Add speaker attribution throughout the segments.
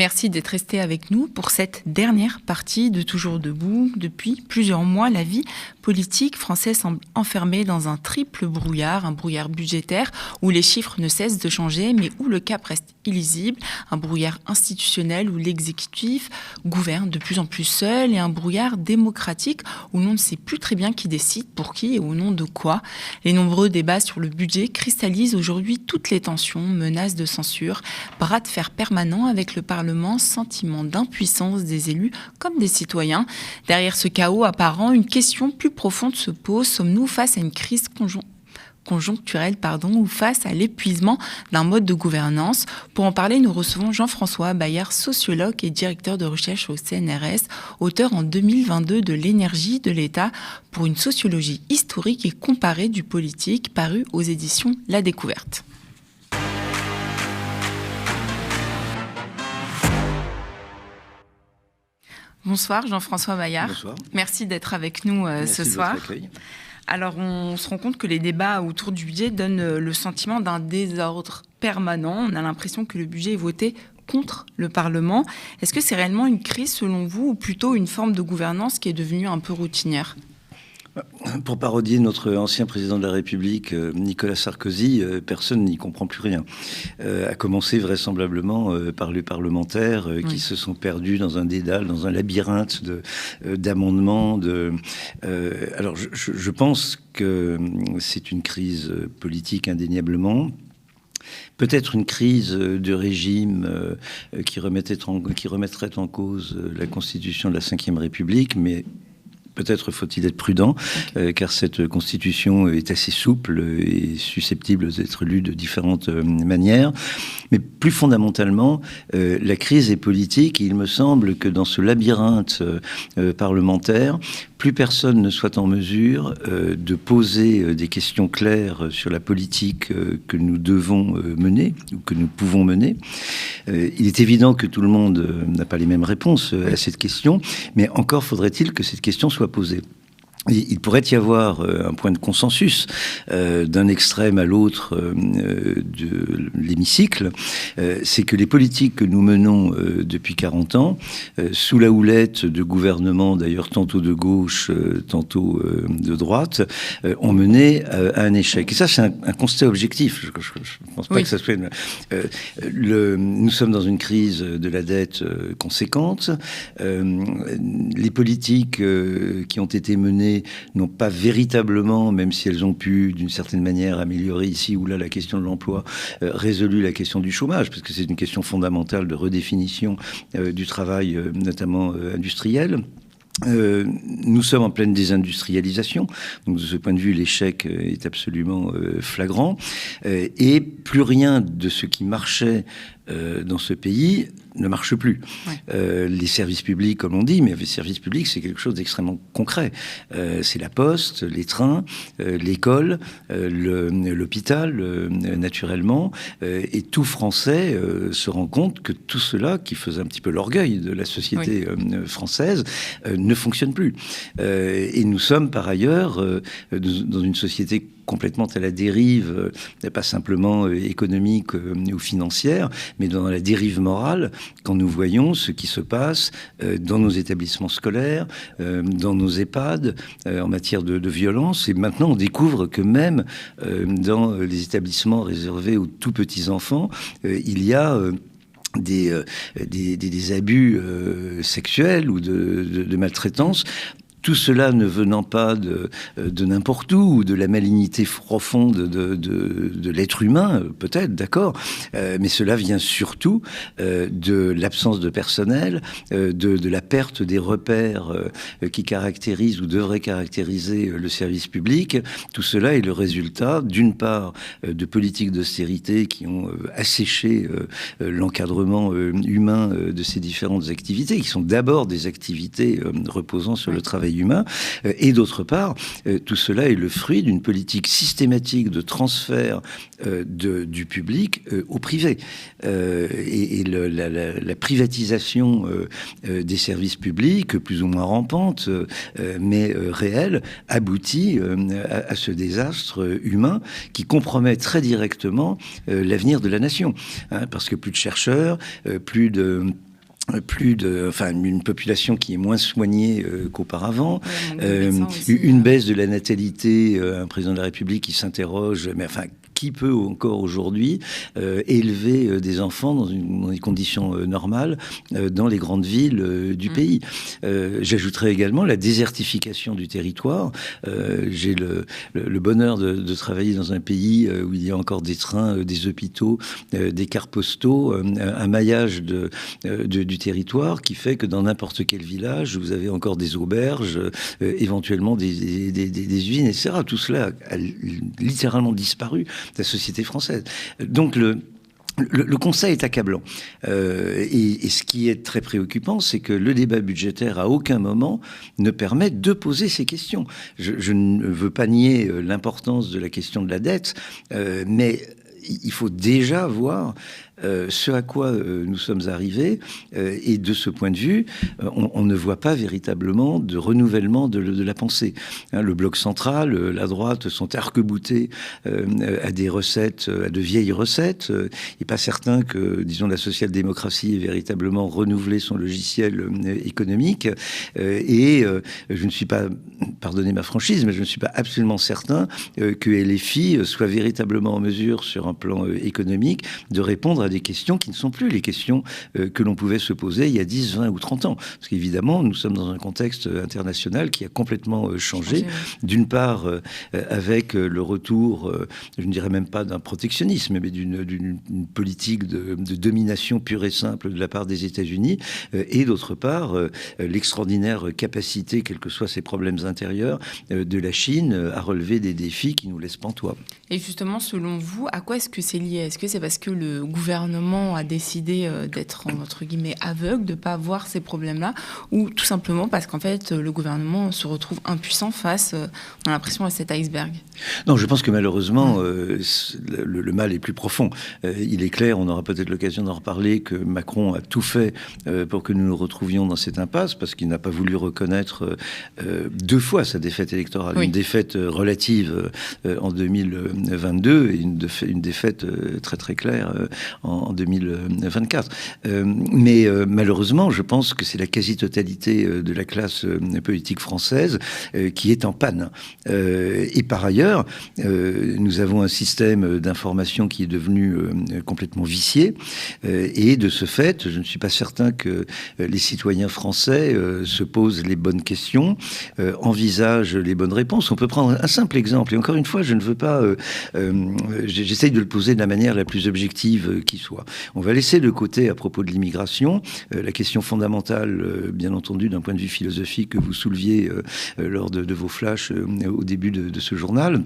Speaker 1: Merci d'être resté avec nous pour cette dernière partie de Toujours debout. Depuis plusieurs mois, la vie politique française semble enfermée dans un triple brouillard, un brouillard budgétaire où les chiffres ne cessent de changer, mais où le cap reste illisible, un brouillard institutionnel où l'exécutif gouverne de plus en plus seul et un brouillard démocratique où l'on ne sait plus très bien qui décide, pour qui et au nom de quoi. Les nombreux débats sur le budget cristallisent aujourd'hui toutes les tensions, menaces de censure, bras de fer permanents avec le Parlement, sentiment d'impuissance des élus comme des citoyens. Derrière ce chaos apparent, une question plus profonde se pose. Sommes-nous face à une crise conjoncturelle ou face à l'épuisement d'un mode de gouvernance? Pour en parler, nous recevons Jean-François Bayard, sociologue et directeur de recherche au CNRS, auteur en 2022 de L'énergie de l'État pour une sociologie historique et comparée du politique, paru aux éditions La Découverte. Bonsoir Jean-François Bayard.
Speaker 2: Bonsoir.
Speaker 1: Merci d'être avec nous ce soir. Alors on se rend compte que les débats autour du budget donnent le sentiment d'un désordre permanent. On a l'impression que le budget est voté contre le Parlement. Est-ce que c'est réellement une crise selon vous ou plutôt une forme de gouvernance qui est devenue un peu routinière ?
Speaker 2: Pour parodier notre ancien président de la République, Nicolas Sarkozy, personne n'y comprend plus rien. À commencer vraisemblablement par les parlementaires qui se sont perdus dans un dédale, dans un labyrinthe d'amendements. Alors je pense que c'est une crise politique indéniablement. Peut-être une crise de régime qui remettrait en cause la constitution de la Ve République, mais peut-être faut-il être prudent, car cette constitution est assez souple et susceptible d'être lue de différentes manières. Mais plus fondamentalement, la crise est politique et il me semble que dans ce labyrinthe parlementaire, plus personne ne soit en mesure de poser des questions claires sur la politique que nous devons mener ou que nous pouvons mener. Il est évident que tout le monde n'a pas les mêmes réponses à cette question, mais encore faudrait-il que cette question soit posée. Il pourrait y avoir un point de consensus d'un extrême à l'autre de l'hémicycle, c'est que les politiques que nous menons depuis 40 ans, sous la houlette de gouvernements d'ailleurs tantôt de gauche, tantôt de droite, ont mené à un échec. Et ça, c'est un constat objectif. Je ne pense pas que ça soit... Nous sommes dans une crise de la dette conséquente. Les politiques qui ont été menées n'ont pas véritablement, même si elles ont pu d'une certaine manière améliorer ici ou là la question de l'emploi, résolu la question du chômage, parce que c'est une question fondamentale de redéfinition du travail, notamment industriel. Nous sommes en pleine désindustrialisation, donc de ce point de vue l'échec est absolument flagrant, et plus rien de ce qui marchait dans ce pays ne marche plus. Les services publics, comme on dit, mais les services publics, c'est quelque chose d'extrêmement concret. C'est la poste, les trains, l'école, l'hôpital, naturellement. Et tout Français se rend compte que tout cela, qui faisait un petit peu l'orgueil de la société française, ne fonctionne plus. Et nous sommes, par ailleurs, dans une société complètement à la dérive, pas simplement économique ou financière, mais dans la dérive morale, quand nous voyons ce qui se passe dans nos établissements scolaires, dans nos EHPAD, en matière de violence. Et maintenant, on découvre que même dans les établissements réservés aux tout petits enfants, il y a... des abus sexuels ou de maltraitance. Tout cela ne venant pas de n'importe où, ou de la malignité profonde de l'être humain, peut-être, d'accord, mais cela vient surtout de l'absence de personnel, de la perte des repères qui caractérisent ou devraient caractériser le service public. Tout cela est le résultat, d'une part, de politiques d'austérité qui ont asséché l'encadrement humain de ces différentes activités, qui sont d'abord des activités reposant sur le travail humain, et d'autre part, tout cela est le fruit d'une politique systématique de transfert du public au privé. Et la privatisation des services publics, plus ou moins rampante, mais réelle, aboutit à ce désastre humain qui compromet très directement l'avenir de la nation. Parce que plus de chercheurs, plus de une population qui est moins soignée qu'auparavant,
Speaker 1: aussi,
Speaker 2: une baisse de la natalité, un président de la République qui s'interroge, mais enfin, qui peut encore aujourd'hui élever des enfants dans des conditions normales dans les grandes villes du pays. J'ajouterais également la désertification du territoire. J'ai le bonheur de travailler dans un pays où il y a encore des trains, des hôpitaux, des cars postaux, un maillage du territoire qui fait que dans n'importe quel village, vous avez encore des auberges, éventuellement des usines, etc. Tout cela a littéralement disparu de la société française. Donc le constat est accablant. Et ce qui est très préoccupant, c'est que le débat budgétaire, à aucun moment, ne permet de poser ces questions. Je ne veux pas nier l'importance de la question de la dette, mais il faut déjà voir ce à quoi nous sommes arrivés, et de ce point de vue, on ne voit pas véritablement de renouvellement de la pensée. Le bloc central, la droite sont arc-boutés à des recettes, à de vieilles recettes. Il n'est pas certain que, disons, la social-démocratie ait véritablement renouvelé son logiciel économique. Et je ne suis pas, pardonnez ma franchise, mais je ne suis pas absolument certain que LFI soit véritablement en mesure, sur un plan économique, de répondre à des questions qui ne sont plus les questions que l'on pouvait se poser il y a 10, 20 ou 30 ans. Parce qu'évidemment, nous sommes dans un contexte international qui a complètement changé. D'une part, avec le retour, je ne dirais même pas d'un protectionnisme, mais d'une politique de domination pure et simple de la part des États-Unis, et d'autre part, l'extraordinaire capacité, quels que soient ses problèmes intérieurs, de la Chine à relever des défis qui nous laissent pantois.
Speaker 1: Et justement, selon vous, à quoi est-ce que c'est lié ? Est-ce que c'est parce que le gouvernement a décidé d'être, entre guillemets, aveugle, de ne pas voir ces problèmes-là, ou tout simplement parce qu'en fait, le gouvernement se retrouve impuissant face, on a l'impression, à cet iceberg ?
Speaker 2: Non, je pense que malheureusement, le mal est plus profond. Il est clair, on aura peut-être l'occasion d'en reparler, que Macron a tout fait pour que nous nous retrouvions dans cette impasse, parce qu'il n'a pas voulu reconnaître 2 fois sa défaite électorale. Oui. Une défaite relative en 2022 et une défaite très très claire en 2024. Mais malheureusement, je pense que c'est la quasi-totalité de la classe politique française qui est en panne. Et par ailleurs, nous avons un système d'information qui est devenu complètement vicié. Et de ce fait, je ne suis pas certain que les citoyens français se posent les bonnes questions, envisagent les bonnes réponses. On peut prendre un simple exemple. Et encore une fois, je ne veux pas... j'essaye de le poser de la manière la plus objective qui soit. On va laisser de côté, à propos de l'immigration, la question fondamentale, bien entendu, d'un point de vue philosophique que vous souleviez lors de vos flashs au début de ce journal,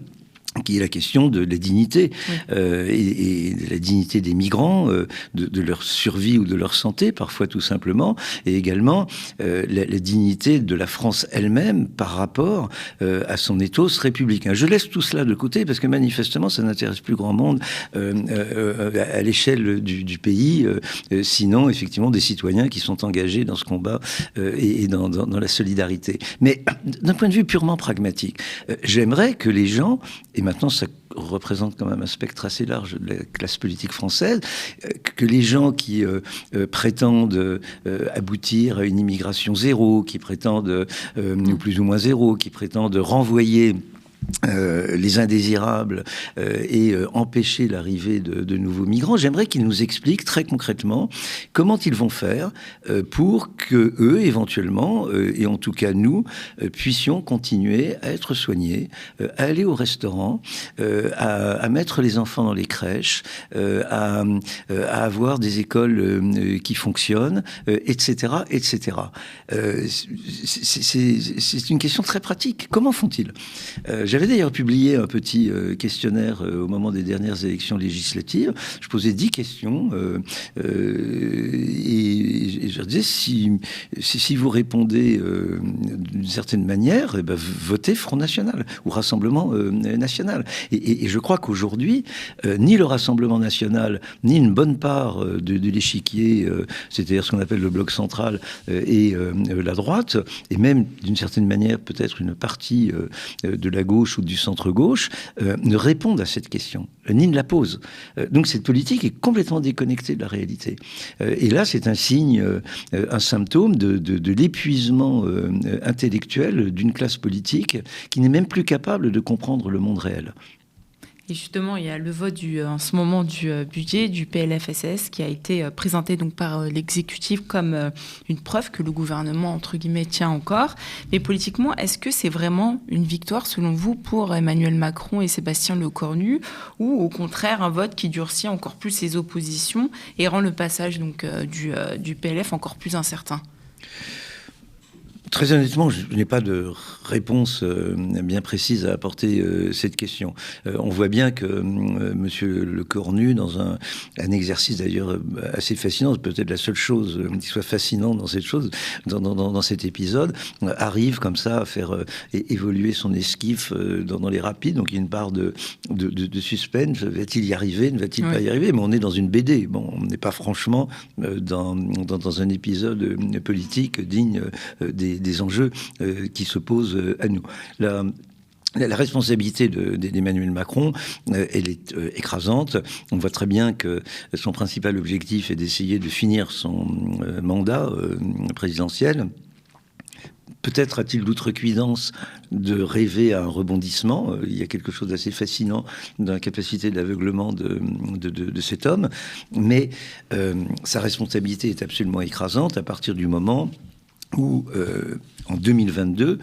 Speaker 2: qui est la question de la dignité, et de la dignité des migrants, de leur survie ou de leur santé, parfois tout simplement, et également la dignité de la France elle-même par rapport à son ethos républicain. Je laisse tout cela de côté parce que manifestement ça n'intéresse plus grand monde à l'échelle du pays, sinon effectivement des citoyens qui sont engagés dans ce combat et dans la solidarité. Mais d'un point de vue purement pragmatique, j'aimerais que les gens, et maintenant ça représente quand même un spectre assez large de la classe politique française, que les gens qui prétendent aboutir à une immigration zéro, qui prétendent, ou plus ou moins zéro, qui prétendent renvoyer les indésirables et empêcher l'arrivée de nouveaux migrants, j'aimerais qu'ils nous expliquent très concrètement comment ils vont faire pour que eux, éventuellement, et en tout cas nous, puissions continuer à être soignés, à aller au restaurant, à mettre les enfants dans les crèches, à avoir des écoles qui fonctionnent, etc., etc. C'est une question très pratique. Comment font-ils ? J'avais d'ailleurs publié un petit questionnaire au moment des dernières élections législatives. Je posais 10 questions et je leur disais si vous répondez d'une certaine manière, votez Front National ou Rassemblement National. Et je crois qu'aujourd'hui, ni le Rassemblement National, ni une bonne part de l'échiquier, c'est-à-dire ce qu'on appelle le bloc central et la droite, et même d'une certaine manière peut-être une partie de la gauche ou du centre-gauche, ne répondent à cette question, ni ne la posent. Donc cette politique est complètement déconnectée de la réalité. Et là, c'est un signe un symptôme de l'épuisement intellectuel d'une classe politique qui n'est même plus capable de comprendre le monde réel.
Speaker 1: Et justement, il y a le vote en ce moment du budget du PLFSS qui a été présenté donc par l'exécutif comme une preuve que le gouvernement, entre guillemets, tient encore. Mais politiquement, est-ce que c'est vraiment une victoire, selon vous, pour Emmanuel Macron et Sébastien Lecornu, ou au contraire un vote qui durcit encore plus ses oppositions et rend le passage donc, du PLF encore plus incertain ?
Speaker 2: Très honnêtement, je n'ai pas de réponse bien précise à apporter cette question. On voit bien que Monsieur Lecornu, dans un exercice d'ailleurs assez fascinant, peut-être la seule chose qui soit fascinante dans cette chose, dans cet épisode, arrive comme ça à faire évoluer son esquif dans les rapides. Donc il y a une part de suspense. Va-t-il y arriver? Ne va-t-il pas y arriver? Mais on est dans une BD. Bon, on n'est pas franchement dans un épisode politique digne des enjeux qui se posent à nous. La responsabilité d'Emmanuel Macron, elle est écrasante. On voit très bien que son principal objectif est d'essayer de finir son mandat présidentiel. Peut-être a-t-il l'outrecuidance de rêver à un rebondissement. Il y a quelque chose d'assez fascinant dans la capacité d'aveuglement de cet homme. Mais sa responsabilité est absolument écrasante à partir du moment où, en 2022,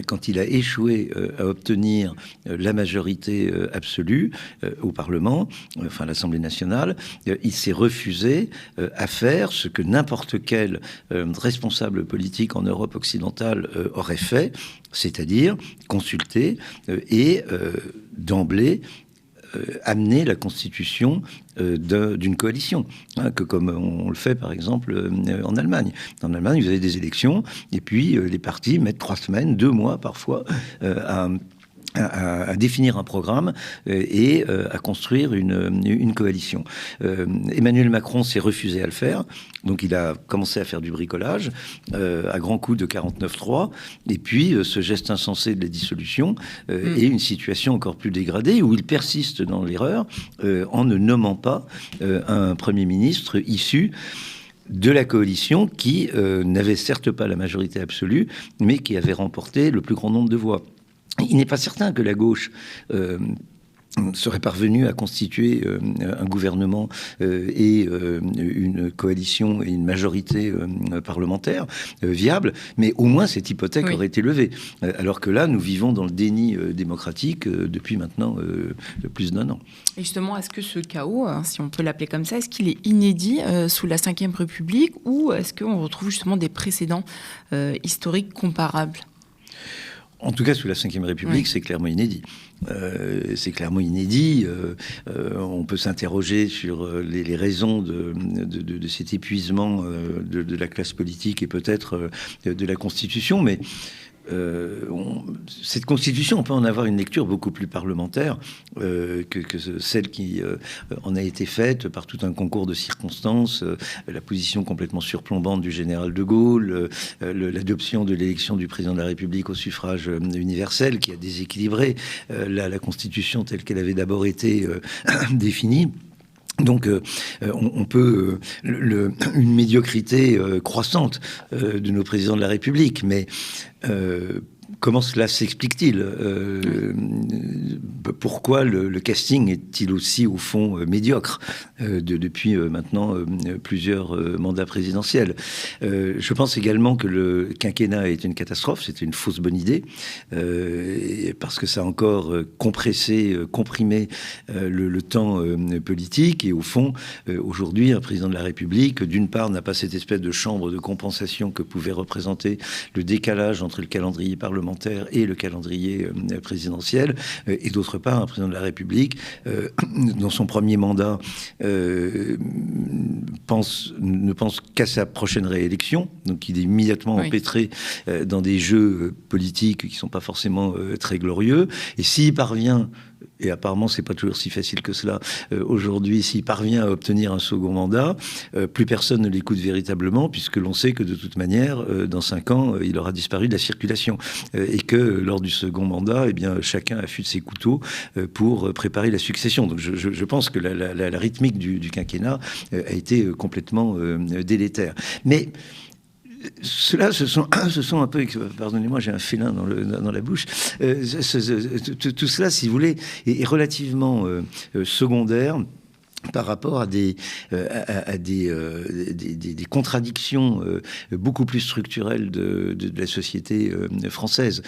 Speaker 2: quand il a échoué à obtenir la majorité absolue au Parlement, enfin à l'Assemblée nationale, il s'est refusé à faire ce que n'importe quel responsable politique en Europe occidentale aurait fait, c'est-à-dire consulter et d'emblée amener la constitution d'une coalition, que comme on le fait par exemple en Allemagne. En Allemagne, vous avez des élections, et puis les partis mettent 3 semaines, 2 mois parfois, à définir un programme et à construire une coalition. Emmanuel Macron s'est refusé à le faire, donc il a commencé à faire du bricolage à grands coups de 49-3, et puis ce geste insensé de la dissolution et une situation encore plus dégradée où il persiste dans l'erreur en ne nommant pas un Premier ministre issu de la coalition qui n'avait certes pas la majorité absolue, mais qui avait remporté le plus grand nombre de voix. Il n'est pas certain que la gauche serait parvenue à constituer un gouvernement et une coalition et une majorité parlementaire viable, mais au moins cette hypothèque aurait été levée. Alors que là, nous vivons dans le déni démocratique depuis maintenant plus d'1 an.
Speaker 1: Et justement, est-ce que ce chaos, si on peut l'appeler comme ça, est-ce qu'il est inédit sous la Ve République, ou est-ce qu'on retrouve justement des précédents historiques comparables ?
Speaker 2: En tout cas, sous la Ve République, c'est clairement inédit. C'est clairement inédit. On peut s'interroger sur les raisons de cet épuisement de la classe politique et peut-être de la Constitution, mais cette Constitution, on peut en avoir une lecture beaucoup plus parlementaire que celle qui en a été faite par tout un concours de circonstances, la position complètement surplombante du général de Gaulle, l'adoption de l'élection du président de la République au suffrage universel qui a déséquilibré la Constitution telle qu'elle avait d'abord été définie. Donc, on peut une médiocrité croissante de nos présidents de la République, mais comment cela s'explique-t-il Pourquoi le casting est-il aussi, au fond, médiocre depuis maintenant plusieurs mandats présidentiels? Je pense également que le quinquennat est une catastrophe, c'était une fausse bonne idée, parce que ça a encore comprimé le temps politique, et au fond, aujourd'hui, un président de la République, d'une part, n'a pas cette espèce de chambre de compensation que pouvait représenter le décalage entre le calendrier parlementaire et le calendrier présidentiel, et d'autre part, un président de la République, dans son premier mandat, ne pense qu'à sa prochaine réélection, donc il est immédiatement empêtré dans des jeux politiques qui ne sont pas forcément très glorieux, et s'il parvient et apparemment c'est pas toujours si facile que cela, aujourd'hui, s'il parvient à obtenir un second mandat, plus personne ne l'écoute véritablement, puisque l'on sait que de toute manière, dans 5 ans, il aura disparu de la circulation. Et que lors du second mandat, eh bien, chacun affûte ses couteaux pour préparer la succession. Donc je pense que la rythmique du quinquennat a été complètement délétère. Mais ceux-là, ce sont un peu, pardonnez-moi, j'ai un félin dans la bouche. Tout cela, si vous voulez, est relativement secondaire par rapport à des contradictions beaucoup plus structurelles de la société française.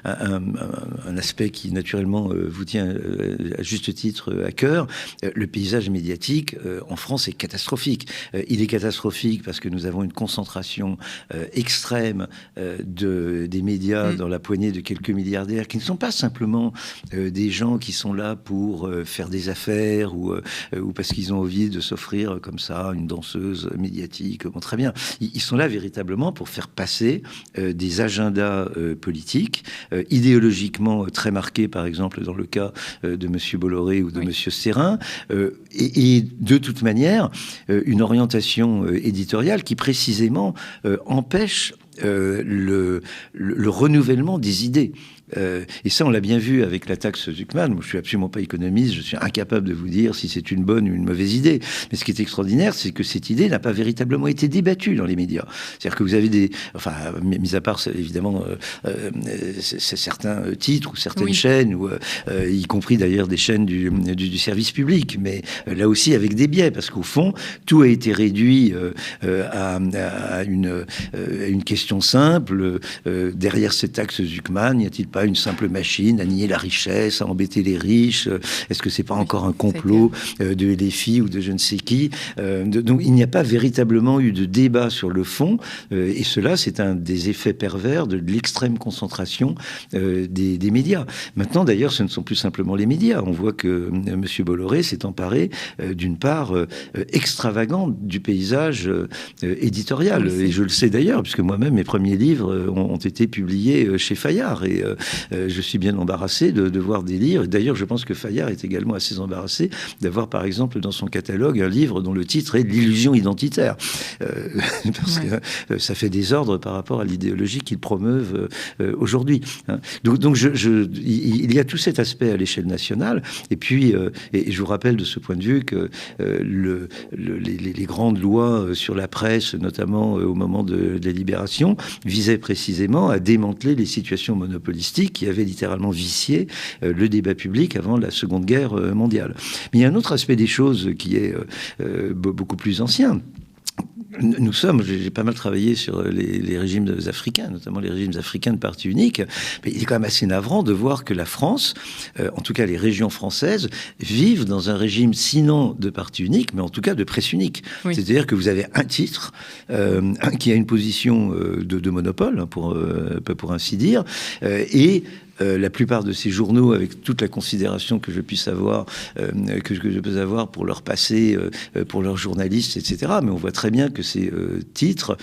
Speaker 2: Un aspect qui, naturellement, vous tient à juste titre à cœur, le paysage médiatique en France est catastrophique. Il est catastrophique parce que nous avons une concentration extrême des médias dans la poignée de quelques milliardaires qui ne sont pas simplement des gens qui sont là pour faire des affaires ou parce qu'ils ont envie de s'offrir comme ça une danseuse médiatique. Bon, très bien. Ils sont là véritablement pour faire passer des agendas politiques, idéologiquement très marqués, par exemple dans le cas de M. Bolloré ou de M. Serrin, et de toute manière, une orientation éditoriale qui précisément empêche le renouvellement des idées. Et ça, on l'a bien vu avec la taxe Zuckman. Moi, je suis absolument pas économiste, je suis incapable de vous dire si c'est une bonne ou une mauvaise idée. Mais ce qui est extraordinaire, c'est que cette idée n'a pas véritablement été débattue dans les médias. C'est-à-dire que vous avez mis à part évidemment certains titres ou certaines chaînes, ou y compris d'ailleurs des chaînes du service public, mais là aussi avec des biais, parce qu'au fond, tout a été réduit à une question simple. Derrière cette taxe Zuckman, n'y a-t-il pas une simple machine à nier la richesse, à embêter les riches? Est-ce que c'est pas encore un complot de LFI ou de je ne sais qui? Donc il n'y a pas véritablement eu de débat sur le fond, et cela, c'est un des effets pervers de l'extrême concentration des médias. Maintenant, d'ailleurs, ce ne sont plus simplement les médias. On voit que M. Bolloré s'est emparé d'une part extravagante du paysage éditorial. Et je le sais d'ailleurs, puisque moi-même, mes premiers livres ont été publiés chez Fayard. Et je suis bien embarrassé de voir des livres. D'ailleurs, je pense que Fayard est également assez embarrassé d'avoir, par exemple, dans son catalogue, un livre dont le titre est « L'illusion identitaire ». Parce que ça fait désordre par rapport à l'idéologie qu'ils promeuvent aujourd'hui. Donc il y a tout cet aspect à l'échelle nationale. Et puis, et je vous rappelle de ce point de vue que les grandes lois sur la presse, notamment au moment de la Libération, visaient précisément à démanteler les situations monopolistiques qui avaient littéralement vicié le débat public avant la Seconde Guerre mondiale. Mais il y a un autre aspect des choses qui est beaucoup plus ancien. J'ai pas mal travaillé sur les régimes africains, notamment les régimes africains de parti unique, mais il est quand même assez navrant de voir que la France, en tout cas les régions françaises, vivent dans un régime sinon de parti unique, mais en tout cas de presse unique. Oui. C'est-à-dire que vous avez un titre qui a une position de monopole, pour ainsi dire, et la plupart de ces journaux, avec toute la considération que je puisse avoir, que je peux avoir pour leur passé, pour leurs journalistes, etc. Mais on voit très bien que ces titres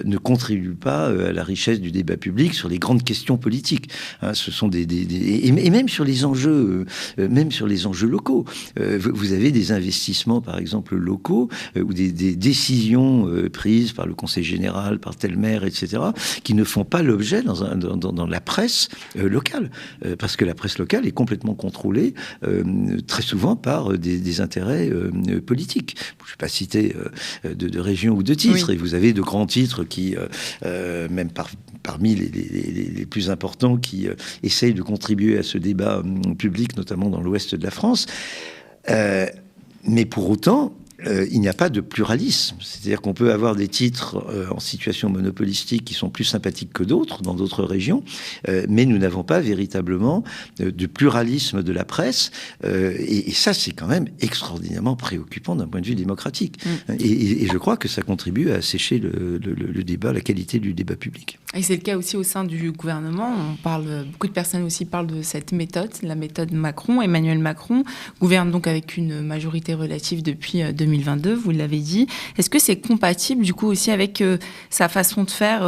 Speaker 2: ne contribuent pas à la richesse du débat public sur les grandes questions politiques. Hein, ce sont et même sur les enjeux, locaux. Vous avez des investissements, par exemple, locaux, ou des décisions prises par le Conseil général, par tel maire, etc., qui ne font pas l'objet dans la presse locale. Parce que la presse locale est complètement contrôlée très souvent par des intérêts politiques. Je ne vais pas citer de régions ou de titres, et vous avez de grands titres qui, même parmi les plus importants, qui essayent de contribuer à ce débat public, notamment dans l'ouest de la France. Mais pour autant, il n'y a pas de pluralisme. C'est-à-dire qu'on peut avoir des titres en situation monopolistique qui sont plus sympathiques que d'autres, dans d'autres régions, mais nous n'avons pas véritablement de pluralisme de la presse. Et ça, c'est quand même extraordinairement préoccupant d'un point de vue démocratique. Et je crois que ça contribue à assécher le débat, la qualité du débat public.
Speaker 1: Et c'est le cas aussi au sein du gouvernement. Beaucoup de personnes aussi parlent de cette méthode, la méthode Macron. Emmanuel Macron gouverne donc avec une majorité relative depuis 2019. 2022, vous l'avez dit. Est-ce que c'est compatible du coup aussi avec sa façon de faire,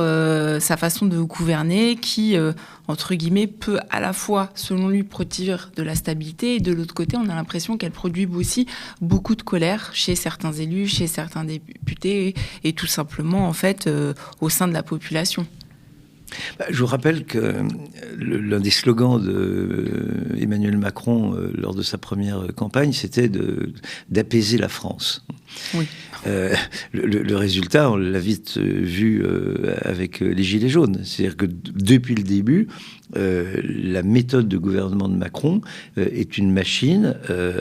Speaker 1: sa façon de gouverner qui, entre guillemets, peut à la fois, selon lui, produire de la stabilité et de l'autre côté, on a l'impression qu'elle produit aussi beaucoup de colère chez certains élus, chez certains députés et tout simplement, en fait, au sein de la population.
Speaker 2: Je vous rappelle que l'un des slogans d'Emmanuel Macron lors de sa première campagne, c'était d'apaiser la France.
Speaker 1: Oui.
Speaker 2: Le résultat, on l'a vite vu avec les Gilets jaunes. C'est-à-dire que depuis le début, la méthode de gouvernement de Macron est une machine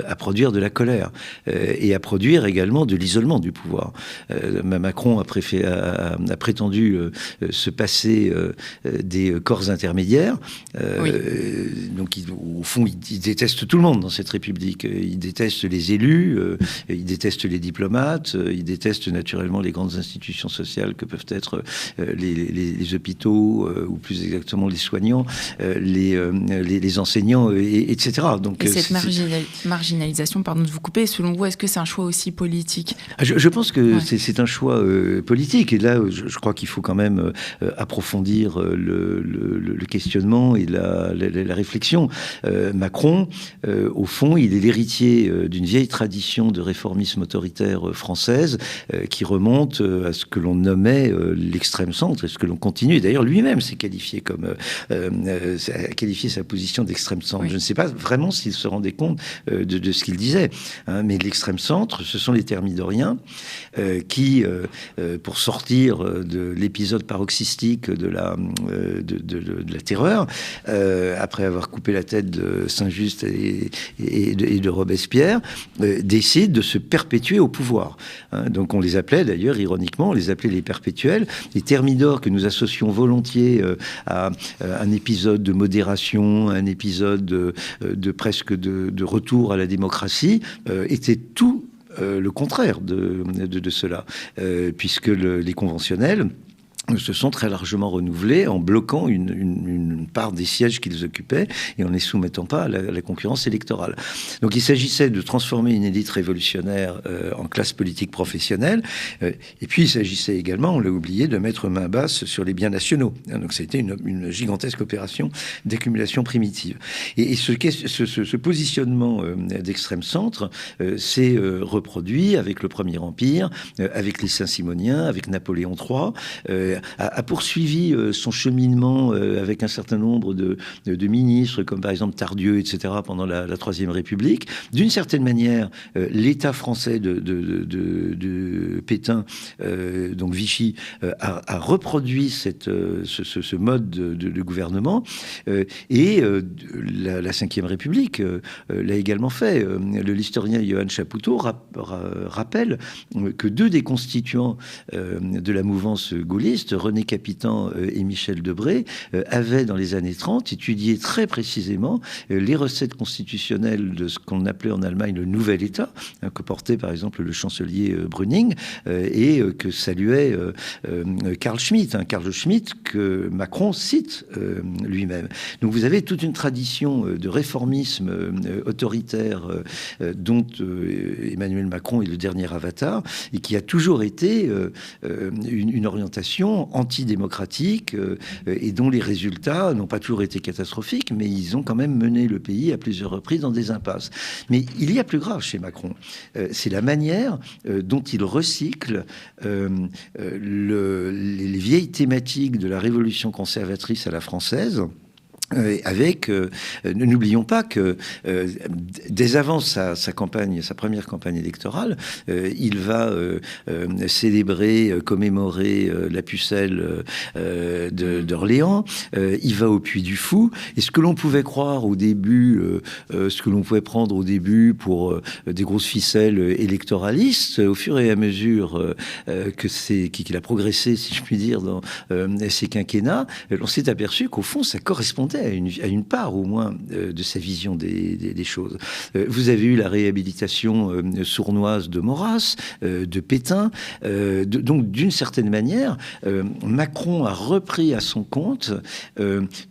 Speaker 2: à produire de la colère et à produire également de l'isolement du pouvoir. Macron a prétendu se passer des corps intermédiaires. Oui. Donc, au fond, il déteste tout le monde dans cette République. Il déteste les élus, il déteste les diplomates, il déteste naturellement les grandes institutions sociales que peuvent être les hôpitaux, ou plus exactement les soignants, les enseignants, etc. Donc,
Speaker 1: et cette marginalisation, pardon de vous couper, selon vous, est-ce que c'est un choix aussi politique ?
Speaker 2: Je pense que c'est un choix politique. Et là, je crois qu'il faut quand même approfondir le questionnement et la réflexion. Macron, au fond, il est l'héritier d'une vieille tradition de réformisme autoritaire française qui remonte à ce que l'on nommait l'extrême centre et ce que l'on continue. D'ailleurs, lui-même s'est qualifié a qualifié sa position d'extrême centre. Oui. Je ne sais pas vraiment s'il se rendait compte de ce qu'il disait. Mais l'extrême centre, ce sont les thermidoriens qui, pour sortir de l'épisode paroxystique de la terreur, après avoir coupé la tête de Saint-Just et de Robespierre, décident de se perpétuer au pouvoir. Donc on les appelait d'ailleurs, ironiquement, on les appelait les perpétuels. Les thermidors que nous associons volontiers à un épisode de modération, un épisode de presque de retour à la démocratie, était tout le contraire de cela, puisque les conventionnels se sont très largement renouvelés en bloquant une part des sièges qu'ils occupaient et en ne les soumettant pas à la concurrence électorale. Donc il s'agissait de transformer une élite révolutionnaire en classe politique professionnelle, et puis il s'agissait également, on l'a oublié, de mettre main basse sur les biens nationaux. Donc ça a été une gigantesque opération d'accumulation primitive. Et ce positionnement d'extrême centre s'est reproduit avec le Premier Empire, avec les Saint-Simoniens, avec Napoléon III, a poursuivi son cheminement avec un certain nombre de ministres, comme par exemple Tardieu, etc., pendant la Troisième République. D'une certaine manière, l'État français de Pétain, donc Vichy, a reproduit ce mode de gouvernement, et la Ve République l'a également fait. L'historien Johann Chapoutot rappelle que deux des constituants de la mouvance gaulliste, René Capitan et Michel Debré, avaient dans les années 30 étudié très précisément les recettes constitutionnelles de ce qu'on appelait en Allemagne le nouvel État, que portait par exemple le chancelier Brüning, et que saluait Carl Schmitt, Carl Schmitt que Macron cite lui-même. Donc vous avez toute une tradition de réformisme autoritaire dont Emmanuel Macron est le dernier avatar, et qui a toujours été une orientation antidémocratique, et dont les résultats n'ont pas toujours été catastrophiques, mais ils ont quand même mené le pays à plusieurs reprises dans des impasses. Mais il y a plus grave chez Macron. C'est la manière dont il recycle les vieilles thématiques de la révolution conservatrice à la française. N'oublions pas que dès avant sa première campagne électorale, il va célébrer, commémorer la pucelle d'Orléans. Il va au Puy du Fou. Et ce que l'on pouvait croire au début, ce que l'on pouvait prendre au début pour des grosses ficelles électoralistes, au fur et à mesure qu'il a progressé, si je puis dire, dans ses quinquennats, on s'est aperçu qu'au fond, ça correspondait correspondait à une part au moins de sa vision des choses. Vous avez eu la réhabilitation sournoise de Maurras, de Pétain. Donc, d'une certaine manière, Macron a repris à son compte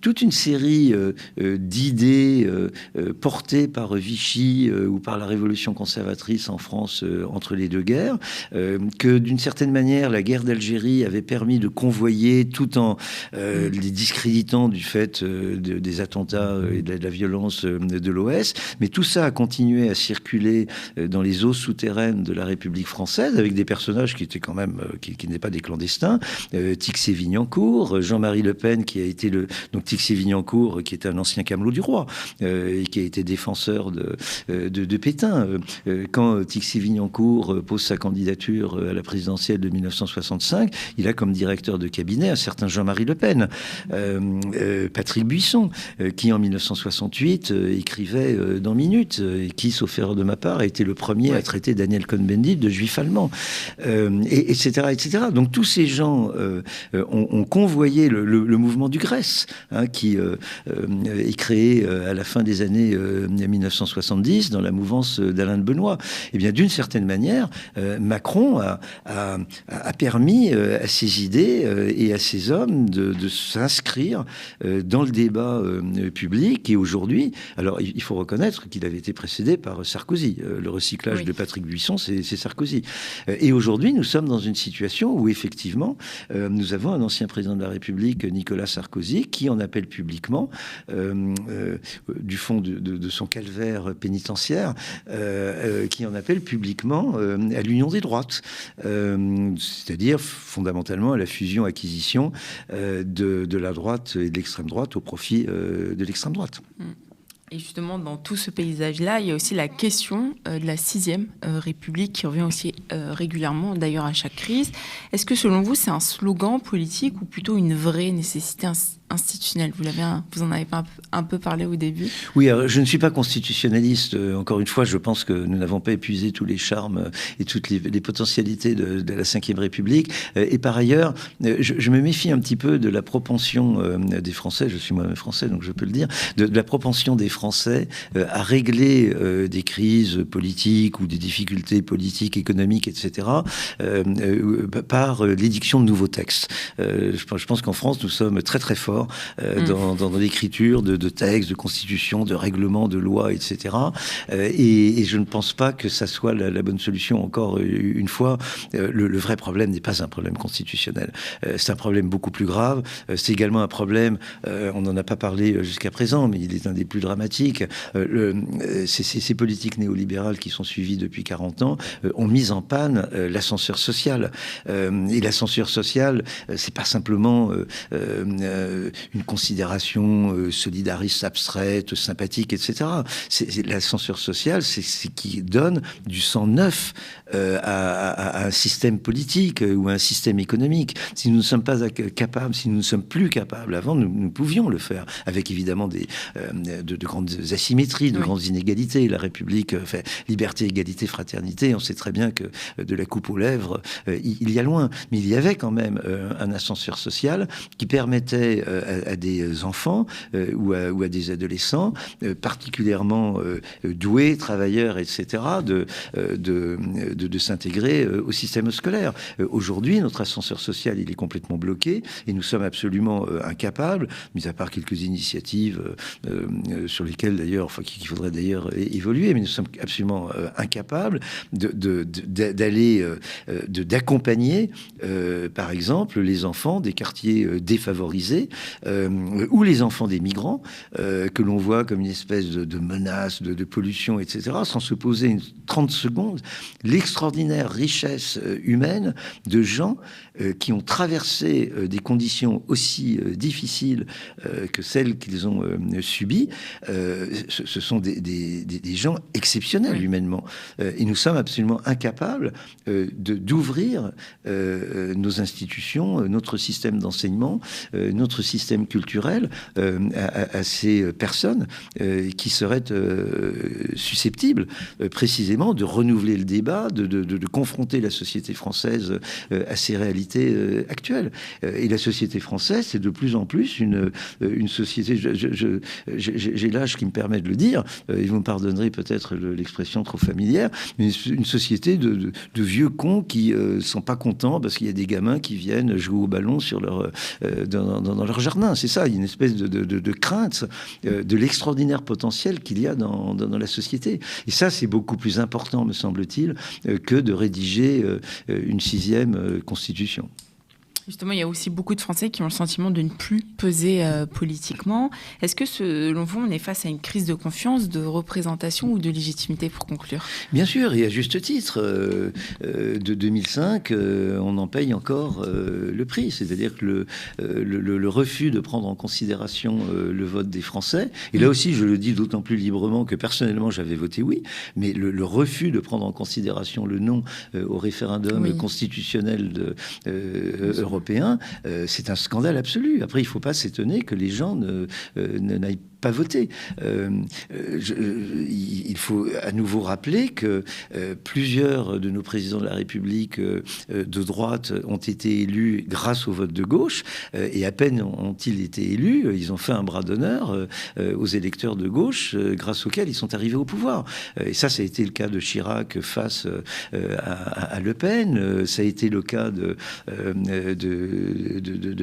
Speaker 2: toute une série d'idées portées par Vichy ou par la révolution conservatrice en France entre les deux guerres, que d'une certaine manière, la guerre d'Algérie avait permis de convoyer tout en les discréditant du fait des attentats et de la violence de l'OS. Mais tout ça a continué à circuler dans les eaux souterraines de la République française avec des personnages qui étaient quand même, qui n'étaient pas des clandestins. Tixier-Vignancourt, Jean-Marie Le Pen, qui a été donc Tixier-Vignancourt, qui était un ancien camelot du roi et qui a été défenseur de Pétain. Quand Tixier-Vignancourt pose sa candidature à la présidentielle de 1965, il a comme directeur de cabinet un certain Jean-Marie Le Pen. Patrick Buisson, qui en 1968 écrivait dans Minutes, et qui, sauf erreur de ma part, a été le premier à traiter Daniel Cohn-Bendit de juif allemand, etc., etc. Donc tous ces gens ont convoyé le mouvement du Grèce, qui est créé à la fin des années 1970 dans la mouvance d'Alain de Benoît. Et bien, d'une certaine manière, Macron a permis à ses idées et à ses hommes de s'inscrire dans le débat public. Et aujourd'hui, alors il faut reconnaître qu'il avait été précédé par Sarkozy. Le recyclage de Patrick Buisson, c'est Sarkozy. Et aujourd'hui, nous sommes dans une situation où effectivement, nous avons un ancien président de la République, Nicolas Sarkozy, qui en appelle publiquement, du fond de son calvaire pénitentiaire, qui en appelle publiquement à l'union des droites, c'est-à-dire fondamentalement à la fusion-acquisition de la droite et de l'extrême droite au profit de l'extrême droite.
Speaker 1: Et justement, dans tout ce paysage-là, il y a aussi la question de la 6e République qui revient aussi régulièrement, d'ailleurs à chaque crise. Est-ce que selon vous, c'est un slogan politique ou plutôt une vraie nécessité institutionnelle? Vous en avez pas un peu parlé au début.
Speaker 2: Oui, alors, je ne suis pas constitutionnaliste. Encore une fois, je pense que nous n'avons pas épuisé tous les charmes et toutes les potentialités de la 5e République. Et par ailleurs, je me méfie un petit peu de la propension des Français, je suis moi-même français, donc je peux le dire, de la propension des Français à régler des crises politiques ou des difficultés politiques, économiques, etc., par l'édiction de nouveaux textes. Je pense qu'en France, nous sommes très très forts dans l'écriture de textes, de constitutions, de règlements, de lois, etc. Et je ne pense pas que ça soit la bonne solution. Encore une fois, le vrai problème n'est pas un problème constitutionnel. C'est un problème beaucoup plus grave. C'est également un problème, on n'en a pas parlé jusqu'à présent, mais il est un des plus dramatiques. Ces politiques néolibérales qui sont suivies depuis 40 ans ont mis en panne l'ascenseur social. Et l'ascenseur social, c'est pas simplement une considération solidariste, abstraite, sympathique, etc. L'ascenseur social, c'est ce qui donne du sang neuf à un système politique ou à un système économique. Si nous ne sommes pas capables, si nous ne sommes plus capables, avant nous pouvions le faire, avec évidemment de grandes asymétries, de grandes inégalités. La République fait liberté, égalité, fraternité. On sait très bien que de la coupe aux lèvres, il y a loin. Mais il y avait quand même un ascenseur social qui permettait à des enfants ou à des adolescents particulièrement doués, travailleurs, etc., de s'intégrer au système scolaire. Aujourd'hui, notre ascenseur social, il est complètement bloqué et nous sommes absolument incapables, mis à part quelques initiatives sur lesquelles d'ailleurs, qu'il faudrait d'ailleurs évoluer, mais nous sommes absolument incapables d'accompagner, par exemple, les enfants des quartiers défavorisés ou les enfants des migrants que l'on voit comme une espèce de menace, de pollution, etc., sans se poser 30 secondes l'extraordinaire richesse humaine de gens qui ont traversé des conditions aussi difficiles que celles qu'ils ont subies. Ce sont des gens exceptionnels humainement. Et nous sommes absolument incapables d'ouvrir nos institutions, notre système d'enseignement, notre système système culturel à ces personnes qui seraient susceptibles précisément de renouveler le débat, de confronter la société française à ses réalités actuelles. Et la société française, c'est de plus en plus une société, j'ai l'âge qui me permet de le dire, et vous me pardonnerez peut-être l'expression trop familière, mais une société de vieux cons qui sont pas contents parce qu'il y a des gamins qui viennent jouer au ballon sur dans leur jardin. C'est ça, il y a une espèce de crainte de l'extraordinaire potentiel qu'il y a dans la société. Et ça, c'est beaucoup plus important, me semble-t-il, que de rédiger une 6e constitution.
Speaker 1: Justement, il y a aussi beaucoup de Français qui ont le sentiment de ne plus peser politiquement. Est-ce que, selon vous, on est face à une crise de confiance, de représentation ou de légitimité, pour conclure?
Speaker 2: Bien sûr, et à juste titre. De 2005, on en paye encore le prix. C'est-à-dire que le refus de prendre en considération le vote des Français, et là aussi, je le dis d'autant plus librement que personnellement, j'avais voté oui, mais le refus de prendre en considération le non au référendum constitutionnel européen, c'est un scandale absolu. Après, il ne faut pas s'étonner que les gens n'aillent pas voter. Il faut à nouveau rappeler que plusieurs de nos présidents de la République de droite ont été élus grâce au vote de gauche, et à peine ont-ils été élus, ils ont fait un bras d'honneur aux électeurs de gauche grâce auxquels ils sont arrivés au pouvoir. Et ça a été le cas de Chirac face à Le Pen, ça a été le cas de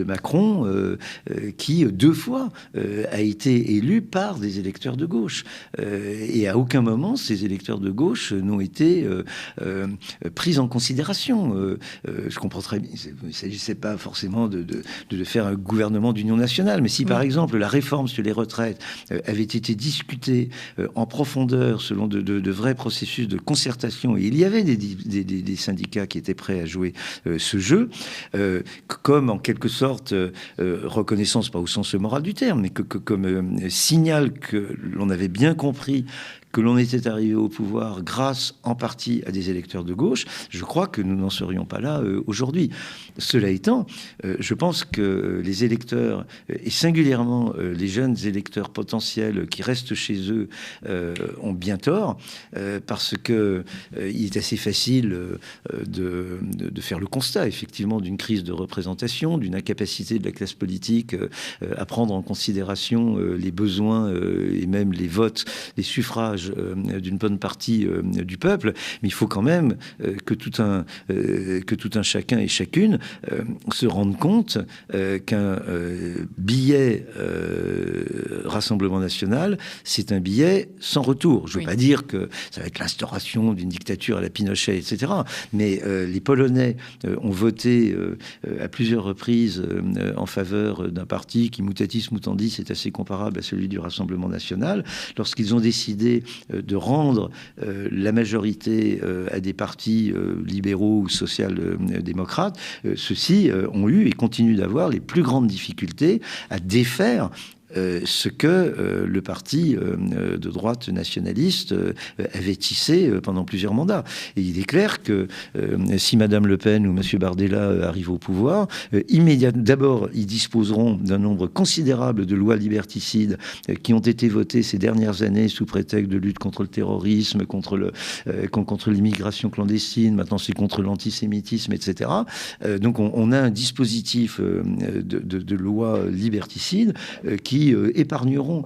Speaker 2: Macron, qui 2 fois a été élu par des électeurs de gauche. Et à aucun moment, ces électeurs de gauche n'ont été pris en considération. Je comprends très bien, il ne s'agissait pas forcément de faire un gouvernement d'union nationale, mais si par exemple la réforme sur les retraites avait été discutée en profondeur selon de vrais processus de concertation, et il y avait des syndicats qui étaient prêts à jouer ce jeu, comme en quelque sorte reconnaissance, pas au sens moral du terme, mais comme signal que l'on avait bien compris que l'on était arrivé au pouvoir grâce en partie à des électeurs de gauche, je crois que nous n'en serions pas là aujourd'hui. Cela étant, je pense que les électeurs, et singulièrement les jeunes électeurs potentiels qui restent chez eux, ont bien tort, parce que il est assez facile de faire le constat, effectivement, d'une crise de représentation, d'une incapacité de la classe politique à prendre en considération les besoins et même les votes, les suffrages d'une bonne partie du peuple, mais il faut quand même que tout un chacun et chacune se rende compte qu'un billet Rassemblement National, c'est un billet sans retour. Je ne veux pas dire que ça va être l'instauration d'une dictature à la Pinochet, etc. Mais les Polonais ont voté à plusieurs reprises en faveur d'un parti qui, mutatis mutandis, est assez comparable à celui du Rassemblement National. Lorsqu'ils ont décidé de rendre la majorité à des partis libéraux ou social-démocrates, ceux-ci ont eu et continuent d'avoir les plus grandes difficultés à défaire ce que le parti de droite nationaliste avait tissé pendant plusieurs mandats. Et il est clair que si Madame Le Pen ou Monsieur Bardella arrivent au pouvoir, immédiatement, d'abord, ils disposeront d'un nombre considérable de lois liberticides qui ont été votées ces dernières années sous prétexte de lutte contre le terrorisme, contre l'immigration clandestine, maintenant c'est contre l'antisémitisme, etc. Donc on a un dispositif de lois liberticides qui épargneront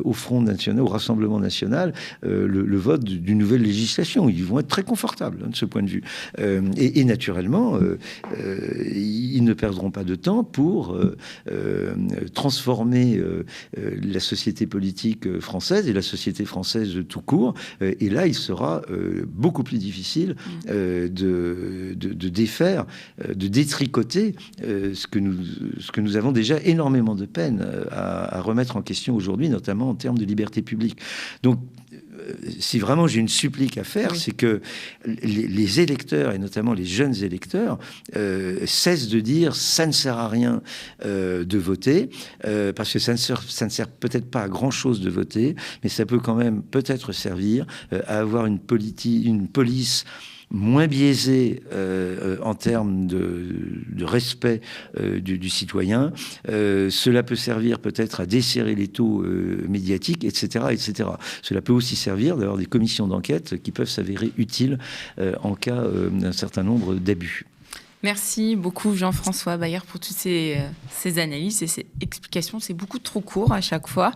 Speaker 2: au Front National, au Rassemblement National, le vote d'une nouvelle législation. Ils vont être très confortables de ce point de vue. Et naturellement, ils ne perdront pas de temps pour transformer la société politique française et la société française tout court. Et là, il sera beaucoup plus difficile de défaire, de détricoter ce que nous avons déjà énormément de peine à remettre en question aujourd'hui, notamment en termes de liberté publique. Donc, si vraiment j'ai une supplique à faire, c'est que les électeurs, et notamment les jeunes électeurs, cessent de dire ça ne sert à rien de voter, parce que ça ne sert peut-être pas à grand-chose de voter, mais ça peut quand même peut-être servir à avoir une police moins biaisé en termes de respect du citoyen. Cela peut servir peut-être à desserrer les taux médiatiques, etc., etc. Cela peut aussi servir d'avoir des commissions d'enquête qui peuvent s'avérer utiles en cas d'un certain nombre d'abus.
Speaker 1: Merci beaucoup Jean-François Bayer pour toutes ces analyses et ces explications. C'est beaucoup trop court à chaque fois.